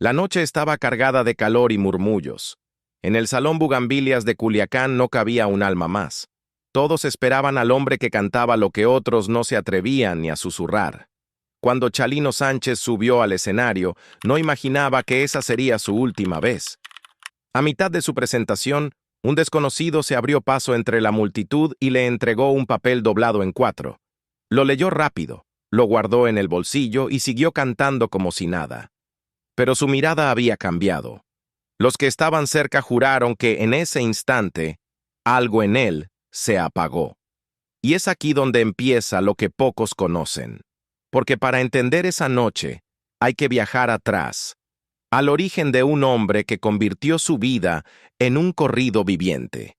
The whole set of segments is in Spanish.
La noche estaba cargada de calor y murmullos. En el Salón Bugambilias de Culiacán no cabía un alma más. Todos esperaban al hombre que cantaba lo que otros no se atrevían ni a susurrar. Cuando Chalino Sánchez subió al escenario, no imaginaba que esa sería su última vez. A mitad de su presentación, un desconocido se abrió paso entre la multitud y le entregó un papel doblado en 4. Lo leyó rápido, lo guardó en el bolsillo y siguió cantando como si nada. Pero su mirada había cambiado. Los que estaban cerca juraron que en ese instante, algo en él se apagó. Y es aquí donde empieza lo que pocos conocen. Porque para entender esa noche, hay que viajar atrás, al origen de un hombre que convirtió su vida en un corrido viviente.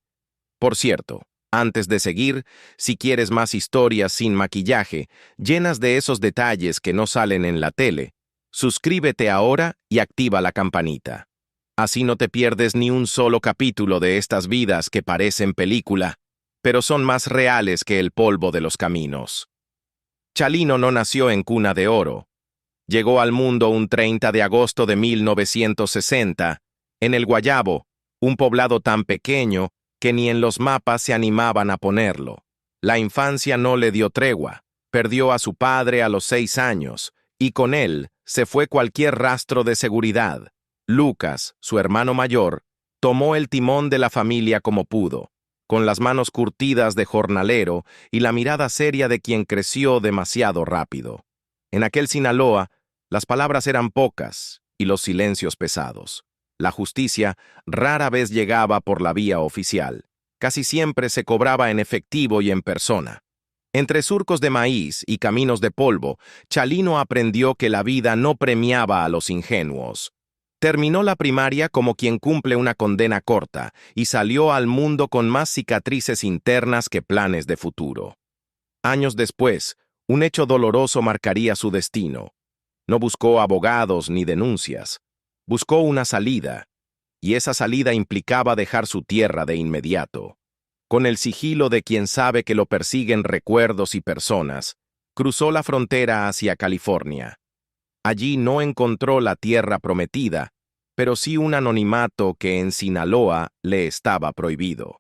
Por cierto, antes de seguir, si quieres más historias sin maquillaje, llenas de esos detalles que no salen en la tele, suscríbete ahora y activa la campanita. Así no te pierdes ni un solo capítulo de estas vidas que parecen película, pero son más reales que el polvo de los caminos. Chalino no nació en cuna de oro. Llegó al mundo un 30 de agosto de 1960, en el Guayabo, un poblado tan pequeño que ni en los mapas se animaban a ponerlo. La infancia no le dio tregua, perdió a su padre a los 6 años, y con él se fue cualquier rastro de seguridad. Lucas, su hermano mayor, tomó el timón de la familia como pudo, con las manos curtidas de jornalero y la mirada seria de quien creció demasiado rápido. En aquel Sinaloa, las palabras eran pocas y los silencios pesados. La justicia rara vez llegaba por la vía oficial. Casi siempre se cobraba en efectivo y en persona. Entre surcos de maíz y caminos de polvo, Chalino aprendió que la vida no premiaba a los ingenuos. Terminó la primaria como quien cumple una condena corta y salió al mundo con más cicatrices internas que planes de futuro. Años después, un hecho doloroso marcaría su destino. No buscó abogados ni denuncias. Buscó una salida, y esa salida implicaba dejar su tierra de inmediato. Con el sigilo de quien sabe que lo persiguen recuerdos y personas, cruzó la frontera hacia California. Allí no encontró la tierra prometida, pero sí un anonimato que en Sinaloa le estaba prohibido.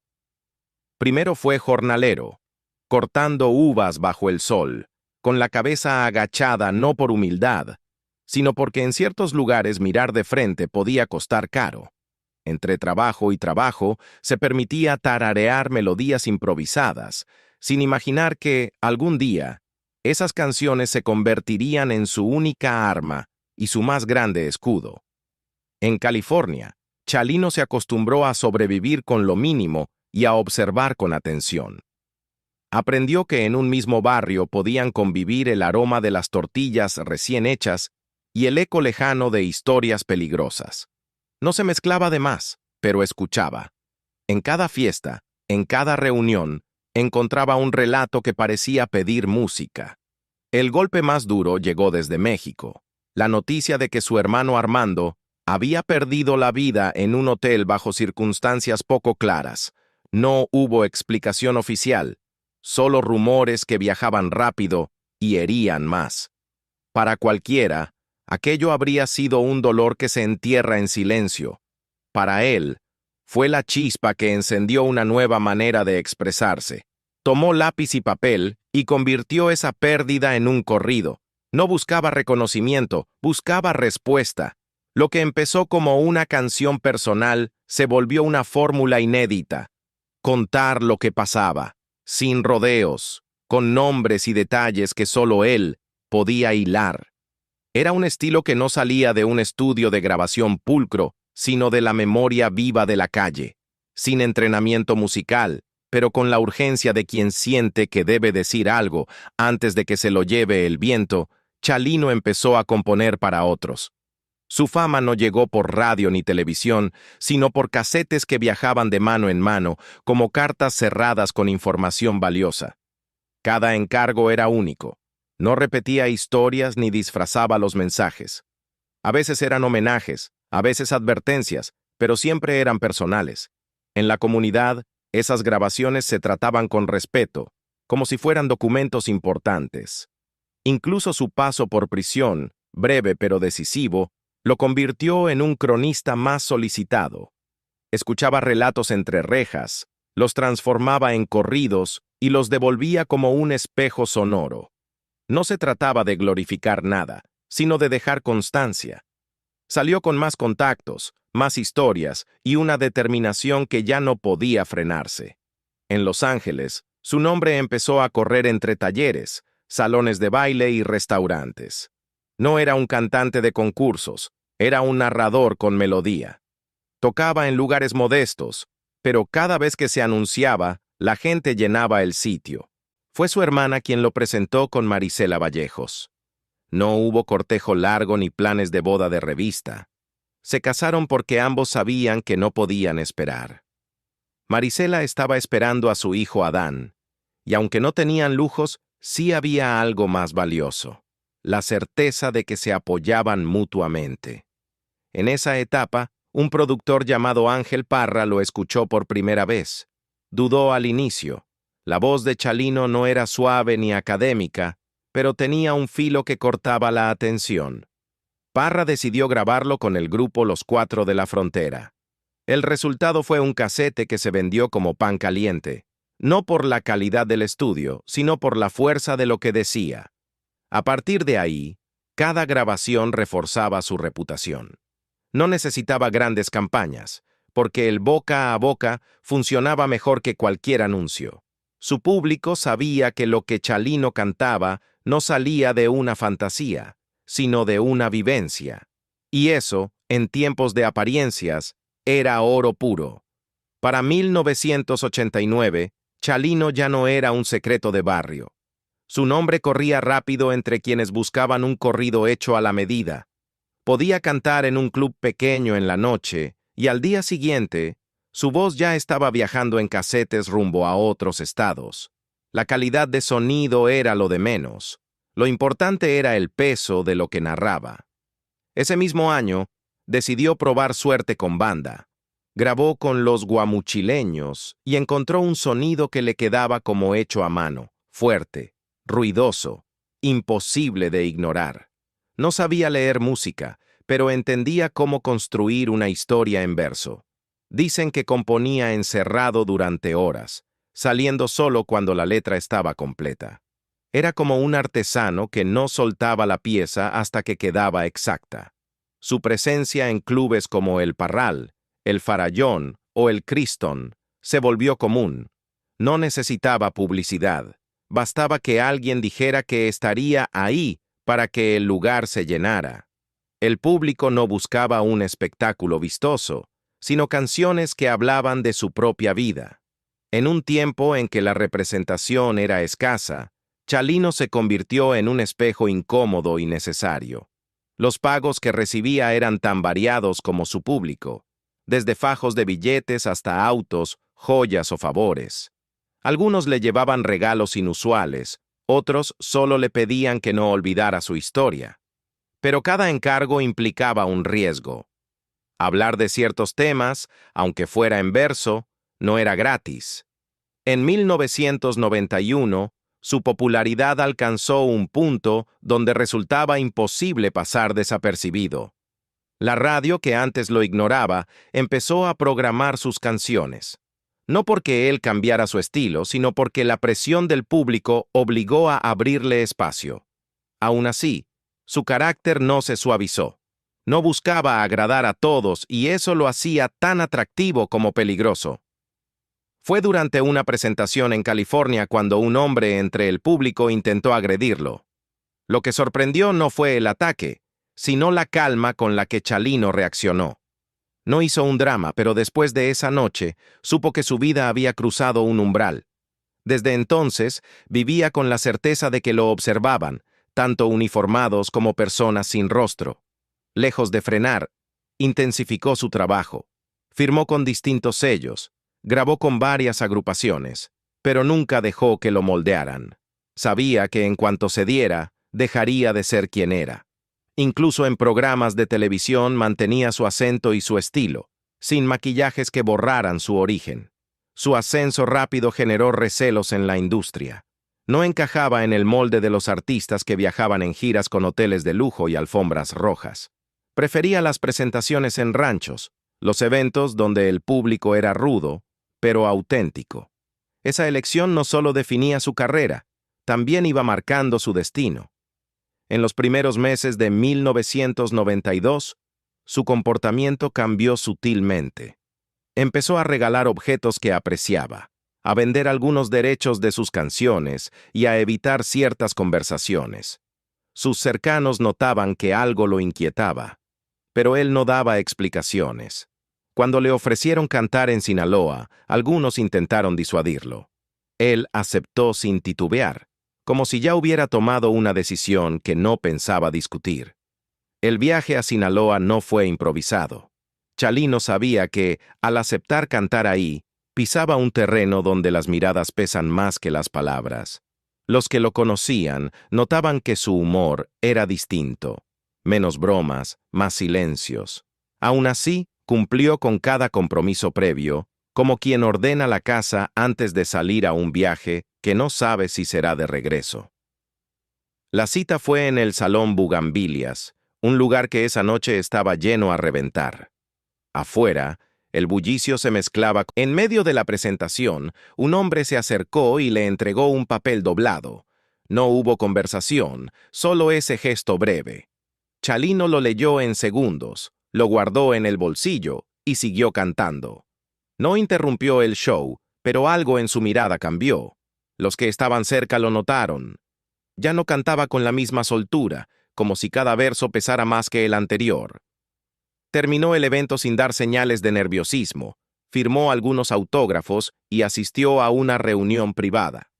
Primero fue jornalero, cortando uvas bajo el sol, con la cabeza agachada no por humildad, sino porque en ciertos lugares mirar de frente podía costar caro. Entre trabajo y trabajo se permitía tararear melodías improvisadas, sin imaginar que, algún día, esas canciones se convertirían en su única arma y su más grande escudo. En California, Chalino se acostumbró a sobrevivir con lo mínimo y a observar con atención. Aprendió que en un mismo barrio podían convivir el aroma de las tortillas recién hechas y el eco lejano de historias peligrosas. No se mezclaba de más, pero escuchaba. En cada fiesta, en cada reunión, encontraba un relato que parecía pedir música. El golpe más duro llegó desde México. La noticia de que su hermano Armando había perdido la vida en un hotel bajo circunstancias poco claras. No hubo explicación oficial, solo rumores que viajaban rápido y herían más. Para cualquiera, aquello habría sido un dolor que se entierra en silencio. Para él, fue la chispa que encendió una nueva manera de expresarse. Tomó lápiz y papel y convirtió esa pérdida en un corrido. No buscaba reconocimiento, buscaba respuesta. Lo que empezó como una canción personal se volvió una fórmula inédita. Contar lo que pasaba, sin rodeos, con nombres y detalles que solo él podía hilar. Era un estilo que no salía de un estudio de grabación pulcro, sino de la memoria viva de la calle, sin entrenamiento musical, pero con la urgencia de quien siente que debe decir algo antes de que se lo lleve el viento. Chalino empezó a componer para otros. Su fama no llegó por radio ni televisión, sino por casetes que viajaban de mano en mano, como cartas cerradas con información valiosa. Cada encargo era único. No repetía historias ni disfrazaba los mensajes. A veces eran homenajes, a veces advertencias, pero siempre eran personales. En la comunidad, esas grabaciones se trataban con respeto, como si fueran documentos importantes. Incluso su paso por prisión, breve pero decisivo, Lo convirtió en un cronista más solicitado. Escuchaba relatos entre rejas, los transformaba en corridos y los devolvía como un espejo sonoro. No se trataba de glorificar nada, sino de dejar constancia. Salió con más contactos, más historias y una determinación que ya no podía frenarse. En Los Ángeles, su nombre empezó a correr entre talleres, salones de baile y restaurantes. No era un cantante de concursos, era un narrador con melodía. Tocaba en lugares modestos, pero cada vez que se anunciaba, la gente llenaba el sitio. Fue su hermana quien lo presentó con Marisela Vallejos. No hubo cortejo largo ni planes de boda de revista. Se casaron porque ambos sabían que no podían esperar. Marisela estaba esperando a su hijo Adán, y aunque no tenían lujos, sí había algo más valioso: la certeza de que se apoyaban mutuamente. En esa etapa, un productor llamado Ángel Parra lo escuchó por primera vez. Dudó al inicio. La voz de Chalino no era suave ni académica, pero tenía un filo que cortaba la atención. Parra decidió grabarlo con el grupo Los Cuatro de la Frontera. El resultado fue un casete que se vendió como pan caliente, no por la calidad del estudio, sino por la fuerza de lo que decía. A partir de ahí, cada grabación reforzaba su reputación. No necesitaba grandes campañas, porque el boca a boca funcionaba mejor que cualquier anuncio. Su público sabía que lo que Chalino cantaba no salía de una fantasía, sino de una vivencia. Y eso, en tiempos de apariencias, era oro puro. Para 1989, Chalino ya no era un secreto de barrio. Su nombre corría rápido entre quienes buscaban un corrido hecho a la medida. Podía cantar en un club pequeño en la noche, y al día siguiente, su voz ya estaba viajando en casetes rumbo a otros estados. La calidad de sonido era lo de menos. Lo importante era el peso de lo que narraba. Ese mismo año, decidió probar suerte con banda. Grabó con Los Guamuchileños y encontró un sonido que le quedaba como hecho a mano, fuerte, ruidoso, imposible de ignorar. No sabía leer música, pero entendía cómo construir una historia en verso. Dicen que componía encerrado durante horas, saliendo solo cuando la letra estaba completa. Era como un artesano que no soltaba la pieza hasta que quedaba exacta. Su presencia en clubes como el Parral, el Farallón o el Criston se volvió común. No necesitaba publicidad. Bastaba que alguien dijera que estaría ahí para que el lugar se llenara. El público no buscaba un espectáculo vistoso, sino canciones que hablaban de su propia vida. En un tiempo en que la representación era escasa, Chalino se convirtió en un espejo incómodo y necesario. Los pagos que recibía eran tan variados como su público, desde fajos de billetes hasta autos, joyas o favores. Algunos le llevaban regalos inusuales, otros solo le pedían que no olvidara su historia. Pero cada encargo implicaba un riesgo. Hablar de ciertos temas, aunque fuera en verso, no era gratis. En 1991, su popularidad alcanzó un punto donde resultaba imposible pasar desapercibido. La radio, que antes lo ignoraba, empezó a programar sus canciones. No porque él cambiara su estilo, sino porque la presión del público obligó a abrirle espacio. Aún así, su carácter no se suavizó. No buscaba agradar a todos y eso lo hacía tan atractivo como peligroso. Fue durante una presentación en California cuando un hombre entre el público intentó agredirlo. Lo que sorprendió no fue el ataque, sino la calma con la que Chalino reaccionó. No hizo un drama, pero después de esa noche, supo que su vida había cruzado un umbral. Desde entonces, vivía con la certeza de que lo observaban, tanto uniformados como personas sin rostro. Lejos de frenar, intensificó su trabajo. Firmó con distintos sellos, grabó con varias agrupaciones, pero nunca dejó que lo moldearan. Sabía que en cuanto cediera, dejaría de ser quien era. Incluso en programas de televisión mantenía su acento y su estilo, sin maquillajes que borraran su origen. Su ascenso rápido generó recelos en la industria. No encajaba en el molde de los artistas que viajaban en giras con hoteles de lujo y alfombras rojas. Prefería las presentaciones en ranchos, los eventos donde el público era rudo, pero auténtico. Esa elección no solo definía su carrera, también iba marcando su destino. En los primeros meses de 1992, su comportamiento cambió sutilmente. Empezó a regalar objetos que apreciaba, a vender algunos derechos de sus canciones y a evitar ciertas conversaciones. Sus cercanos notaban que algo lo inquietaba, pero él no daba explicaciones. Cuando le ofrecieron cantar en Sinaloa, algunos intentaron disuadirlo. Él aceptó sin titubear, como si ya hubiera tomado una decisión que no pensaba discutir. El viaje a Sinaloa no fue improvisado. Chalino sabía que, al aceptar cantar ahí, pisaba un terreno donde las miradas pesan más que las palabras. Los que lo conocían notaban que su humor era distinto. Menos bromas, más silencios. Aún así, cumplió con cada compromiso previo, como quien ordena la casa antes de salir a un viaje que no sabe si será de regreso. La cita fue en el Salón Bugambilias, un lugar que esa noche estaba lleno a reventar. Afuera, el bullicio se mezclaba. En medio de la presentación, un hombre se acercó y le entregó un papel doblado. No hubo conversación, solo ese gesto breve. Chalino lo leyó en segundos, lo guardó en el bolsillo y siguió cantando. No interrumpió el show, pero algo en su mirada cambió. Los que estaban cerca lo notaron. Ya no cantaba con la misma soltura, como si cada verso pesara más que el anterior. Terminó el evento sin dar señales de nerviosismo, firmó algunos autógrafos y asistió a una reunión privada.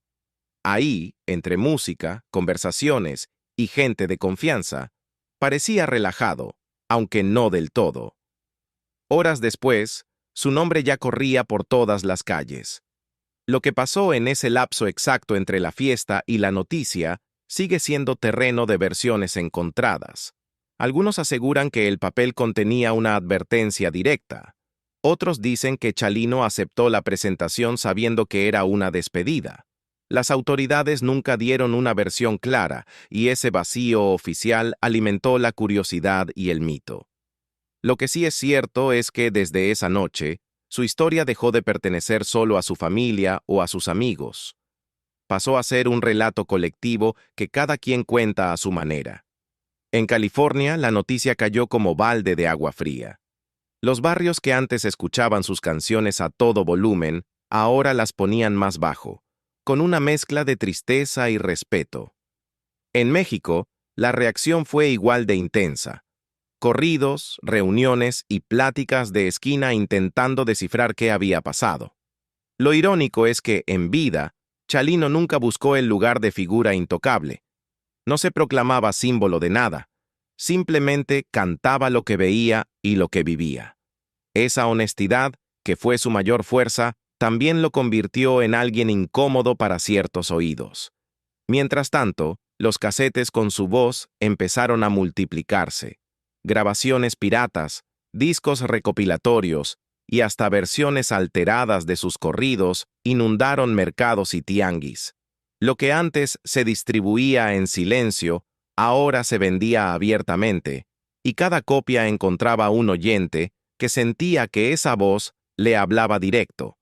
Ahí, entre música, conversaciones y gente de confianza, parecía relajado, aunque no del todo. Horas después, su nombre ya corría por todas las calles. Lo que pasó en ese lapso exacto entre la fiesta y la noticia sigue siendo terreno de versiones encontradas. Algunos aseguran que el papel contenía una advertencia directa. Otros dicen que Chalino aceptó la presentación sabiendo que era una despedida. Las autoridades nunca dieron una versión clara, y ese vacío oficial alimentó la curiosidad y el mito. Lo que sí es cierto es que desde esa noche, su historia dejó de pertenecer solo a su familia o a sus amigos. Pasó a ser un relato colectivo que cada quien cuenta a su manera. En California, la noticia cayó como balde de agua fría. Los barrios que antes escuchaban sus canciones a todo volumen, ahora las ponían más bajo, con una mezcla de tristeza y respeto. En México, la reacción fue igual de intensa. Corridos, reuniones y pláticas de esquina intentando descifrar qué había pasado. Lo irónico es que, en vida, Chalino nunca buscó el lugar de figura intocable. No se proclamaba símbolo de nada, simplemente cantaba lo que veía y lo que vivía. Esa honestidad, que fue su mayor fuerza, también lo convirtió en alguien incómodo para ciertos oídos. Mientras tanto, los casetes con su voz empezaron a multiplicarse. Grabaciones piratas, discos recopilatorios y hasta versiones alteradas de sus corridos inundaron mercados y tianguis. Lo que antes se distribuía en silencio, ahora se vendía abiertamente, y cada copia encontraba un oyente que sentía que esa voz le hablaba directo.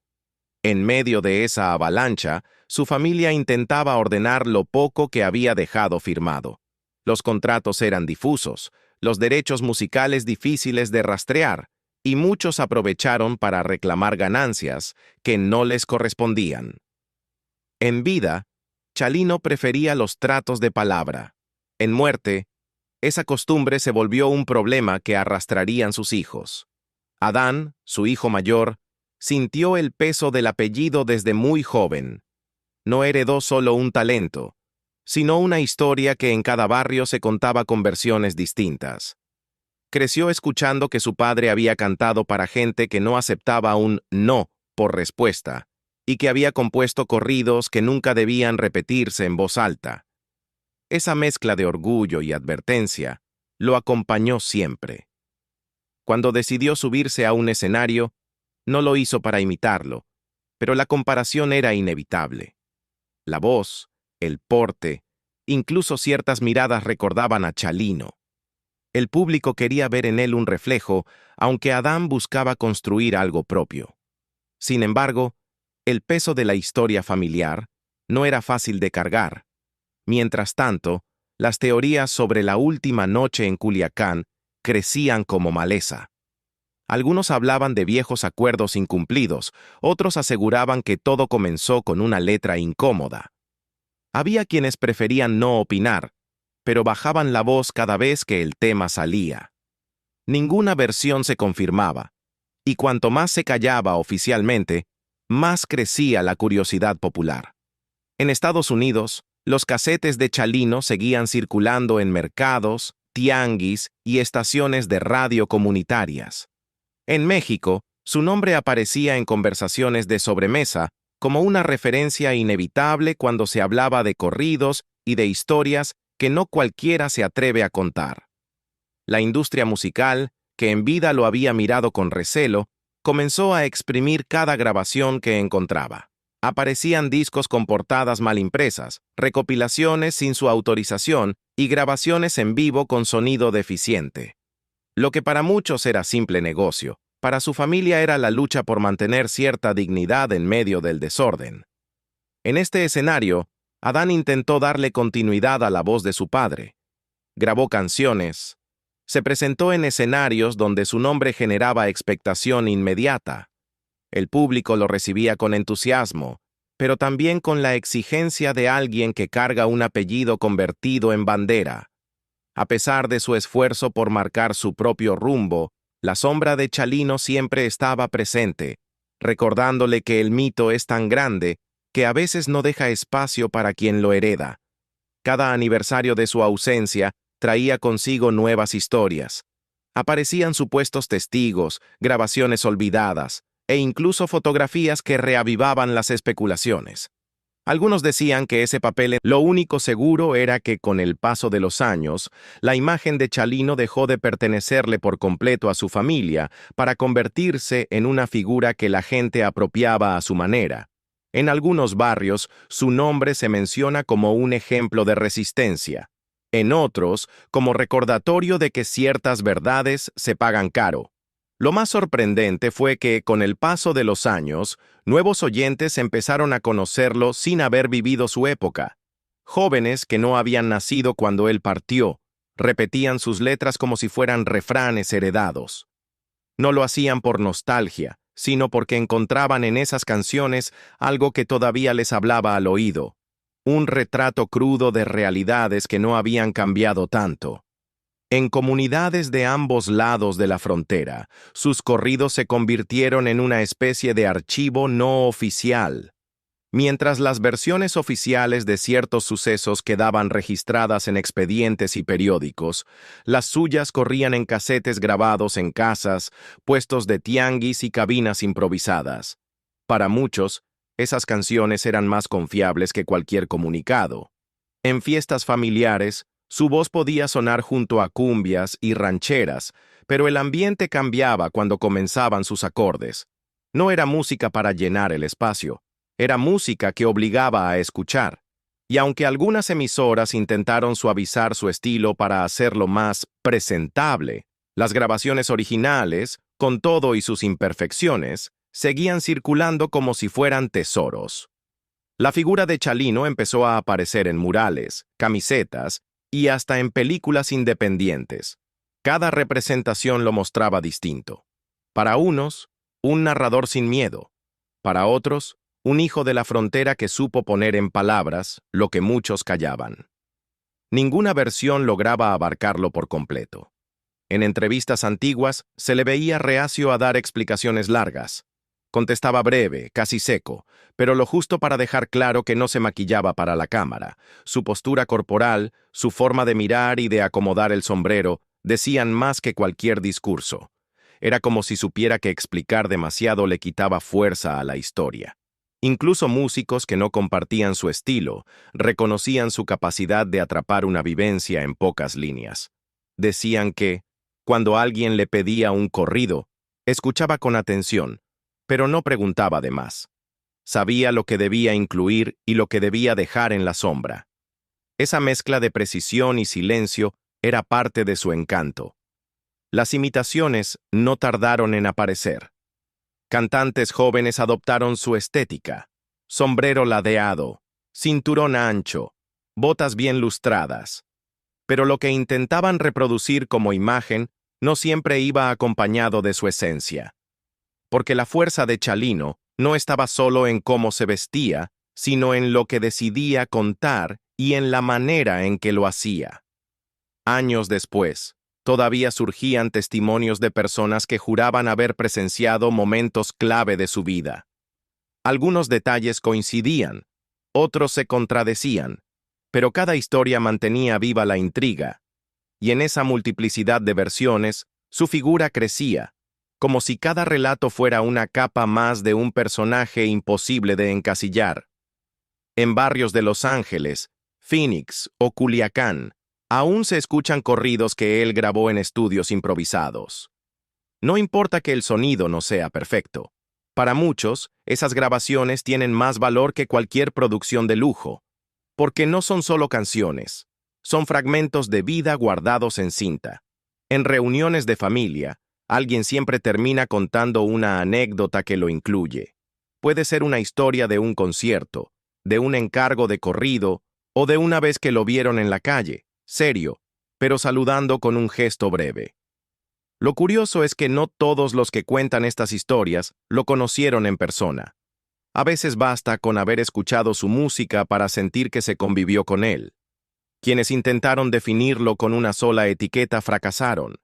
En medio de esa avalancha, su familia intentaba ordenar lo poco que había dejado firmado. Los contratos eran difusos, los derechos musicales difíciles de rastrear, y muchos aprovecharon para reclamar ganancias que no les correspondían. En vida, Chalino prefería los tratos de palabra. En muerte, esa costumbre se volvió un problema que arrastrarían sus hijos. Adán, su hijo mayor, sintió el peso del apellido desde muy joven. No heredó solo un talento, sino una historia que en cada barrio se contaba con versiones distintas. Creció escuchando que su padre había cantado para gente que no aceptaba un no por respuesta, y que había compuesto corridos que nunca debían repetirse en voz alta. Esa mezcla de orgullo y advertencia lo acompañó siempre. Cuando decidió subirse a un escenario, no lo hizo para imitarlo, pero la comparación era inevitable. La voz, el porte, incluso ciertas miradas recordaban a Chalino. El público quería ver en él un reflejo, aunque Adán buscaba construir algo propio. Sin embargo, el peso de la historia familiar no era fácil de cargar. Mientras tanto, las teorías sobre la última noche en Culiacán crecían como maleza. Algunos hablaban de viejos acuerdos incumplidos, otros aseguraban que todo comenzó con una letra incómoda. Había quienes preferían no opinar, pero bajaban la voz cada vez que el tema salía. Ninguna versión se confirmaba, y cuanto más se callaba oficialmente, más crecía la curiosidad popular. En Estados Unidos, los casetes de Chalino seguían circulando en mercados, tianguis y estaciones de radio comunitarias. En México, su nombre aparecía en conversaciones de sobremesa como una referencia inevitable cuando se hablaba de corridos y de historias que no cualquiera se atreve a contar. La industria musical, que en vida lo había mirado con recelo, comenzó a exprimir cada grabación que encontraba. Aparecían discos con portadas mal impresas, recopilaciones sin su autorización y grabaciones en vivo con sonido deficiente. Lo que para muchos era simple negocio, para su familia era la lucha por mantener cierta dignidad en medio del desorden. En este escenario, Adán intentó darle continuidad a la voz de su padre. Grabó canciones. Se presentó en escenarios donde su nombre generaba expectación inmediata. El público lo recibía con entusiasmo, pero también con la exigencia de alguien que carga un apellido convertido en bandera. A pesar de su esfuerzo por marcar su propio rumbo, la sombra de Chalino siempre estaba presente, recordándole que el mito es tan grande que a veces no deja espacio para quien lo hereda. Cada aniversario de su ausencia traía consigo nuevas historias. Aparecían supuestos testigos, grabaciones olvidadas, e incluso fotografías que reavivaban las especulaciones. Algunos decían que ese papel, lo único seguro era que con el paso de los años, la imagen de Chalino dejó de pertenecerle por completo a su familia para convertirse en una figura que la gente apropiaba a su manera. En algunos barrios, su nombre se menciona como un ejemplo de resistencia. En otros, como recordatorio de que ciertas verdades se pagan caro. Lo más sorprendente fue que, con el paso de los años, nuevos oyentes empezaron a conocerlo sin haber vivido su época. Jóvenes que no habían nacido cuando él partió, repetían sus letras como si fueran refranes heredados. No lo hacían por nostalgia, sino porque encontraban en esas canciones algo que todavía les hablaba al oído, un retrato crudo de realidades que no habían cambiado tanto. En comunidades de ambos lados de la frontera, sus corridos se convirtieron en una especie de archivo no oficial. Mientras las versiones oficiales de ciertos sucesos quedaban registradas en expedientes y periódicos, las suyas corrían en casetes grabados en casas, puestos de tianguis y cabinas improvisadas. Para muchos, esas canciones eran más confiables que cualquier comunicado. En fiestas familiares, su voz podía sonar junto a cumbias y rancheras, pero el ambiente cambiaba cuando comenzaban sus acordes. No era música para llenar el espacio, era música que obligaba a escuchar. Y aunque algunas emisoras intentaron suavizar su estilo para hacerlo más presentable, las grabaciones originales, con todo y sus imperfecciones, seguían circulando como si fueran tesoros. La figura de Chalino empezó a aparecer en murales, camisetas, y hasta en películas independientes. Cada representación lo mostraba distinto. Para unos, un narrador sin miedo. Para otros, un hijo de la frontera que supo poner en palabras lo que muchos callaban. Ninguna versión lograba abarcarlo por completo. En entrevistas antiguas se le veía reacio a dar explicaciones largas. Contestaba breve, casi seco, pero lo justo para dejar claro que no se maquillaba para la cámara. Su postura corporal, su forma de mirar y de acomodar el sombrero, decían más que cualquier discurso. Era como si supiera que explicar demasiado le quitaba fuerza a la historia. Incluso músicos que no compartían su estilo, reconocían su capacidad de atrapar una vivencia en pocas líneas. Decían que, cuando alguien le pedía un corrido, escuchaba con atención, pero no preguntaba de más. Sabía lo que debía incluir y lo que debía dejar en la sombra. Esa mezcla de precisión y silencio era parte de su encanto. Las imitaciones no tardaron en aparecer. Cantantes jóvenes adoptaron su estética: sombrero ladeado, cinturón ancho, botas bien lustradas. Pero lo que intentaban reproducir como imagen no siempre iba acompañado de su esencia. Porque la fuerza de Chalino no estaba solo en cómo se vestía, sino en lo que decidía contar y en la manera en que lo hacía. Años después, todavía surgían testimonios de personas que juraban haber presenciado momentos clave de su vida. Algunos detalles coincidían, otros se contradecían, pero cada historia mantenía viva la intriga, y en esa multiplicidad de versiones, su figura crecía, como si cada relato fuera una capa más de un personaje imposible de encasillar. En barrios de Los Ángeles, Phoenix o Culiacán, aún se escuchan corridos que él grabó en estudios improvisados. No importa que el sonido no sea perfecto. Para muchos, esas grabaciones tienen más valor que cualquier producción de lujo, porque no son solo canciones, son fragmentos de vida guardados en cinta. En reuniones de familia, alguien siempre termina contando una anécdota que lo incluye. Puede ser una historia de un concierto, de un encargo de corrido o de una vez que lo vieron en la calle, serio, pero saludando con un gesto breve. Lo curioso es que no todos los que cuentan estas historias lo conocieron en persona. A veces basta con haber escuchado su música para sentir que se convivió con él. Quienes intentaron definirlo con una sola etiqueta fracasaron.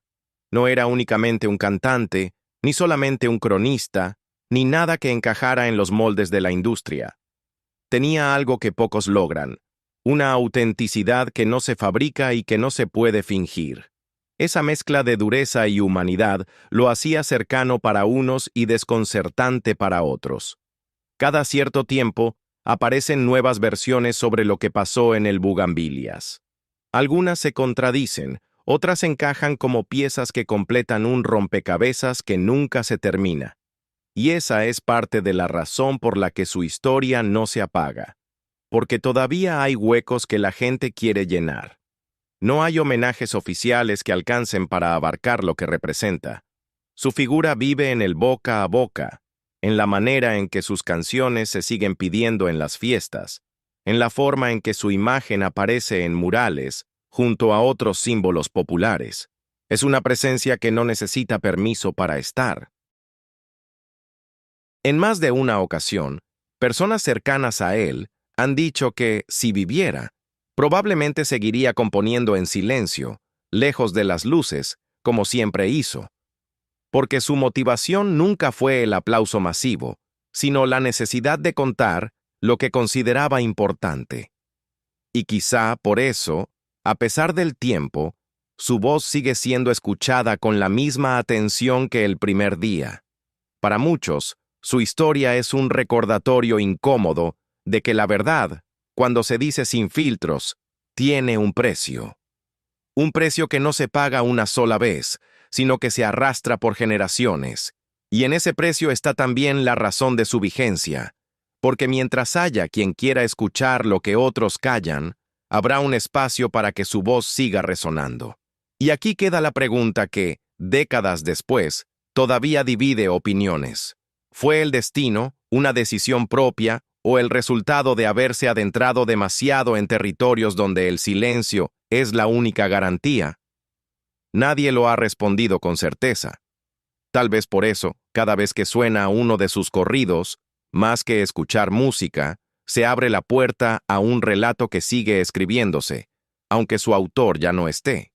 No era únicamente un cantante, ni solamente un cronista, ni nada que encajara en los moldes de la industria. Tenía algo que pocos logran: una autenticidad que no se fabrica y que no se puede fingir. Esa mezcla de dureza y humanidad lo hacía cercano para unos y desconcertante para otros. Cada cierto tiempo, aparecen nuevas versiones sobre lo que pasó en el Bugambilias. Algunas se contradicen, otras encajan como piezas que completan un rompecabezas que nunca se termina. Y esa es parte de la razón por la que su historia no se apaga. Porque todavía hay huecos que la gente quiere llenar. No hay homenajes oficiales que alcancen para abarcar lo que representa. Su figura vive en el boca a boca, en la manera en que sus canciones se siguen pidiendo en las fiestas, en la forma en que su imagen aparece en murales, junto a otros símbolos populares. Es una presencia que no necesita permiso para estar. En más de una ocasión, personas cercanas a él han dicho que, si viviera, probablemente seguiría componiendo en silencio, lejos de las luces, como siempre hizo. Porque su motivación nunca fue el aplauso masivo, sino la necesidad de contar lo que consideraba importante. Y quizá por eso, a pesar del tiempo, su voz sigue siendo escuchada con la misma atención que el primer día. Para muchos, su historia es un recordatorio incómodo de que la verdad, cuando se dice sin filtros, tiene un precio. Un precio que no se paga una sola vez, sino que se arrastra por generaciones. Y en ese precio está también la razón de su vigencia, porque mientras haya quien quiera escuchar lo que otros callan, habrá un espacio para que su voz siga resonando. Y aquí queda la pregunta que, décadas después, todavía divide opiniones. ¿Fue el destino, una decisión propia, o el resultado de haberse adentrado demasiado en territorios donde el silencio es la única garantía? Nadie lo ha respondido con certeza. Tal vez por eso, cada vez que suena uno de sus corridos, más que escuchar música, se abre la puerta a un relato que sigue escribiéndose, aunque su autor ya no esté.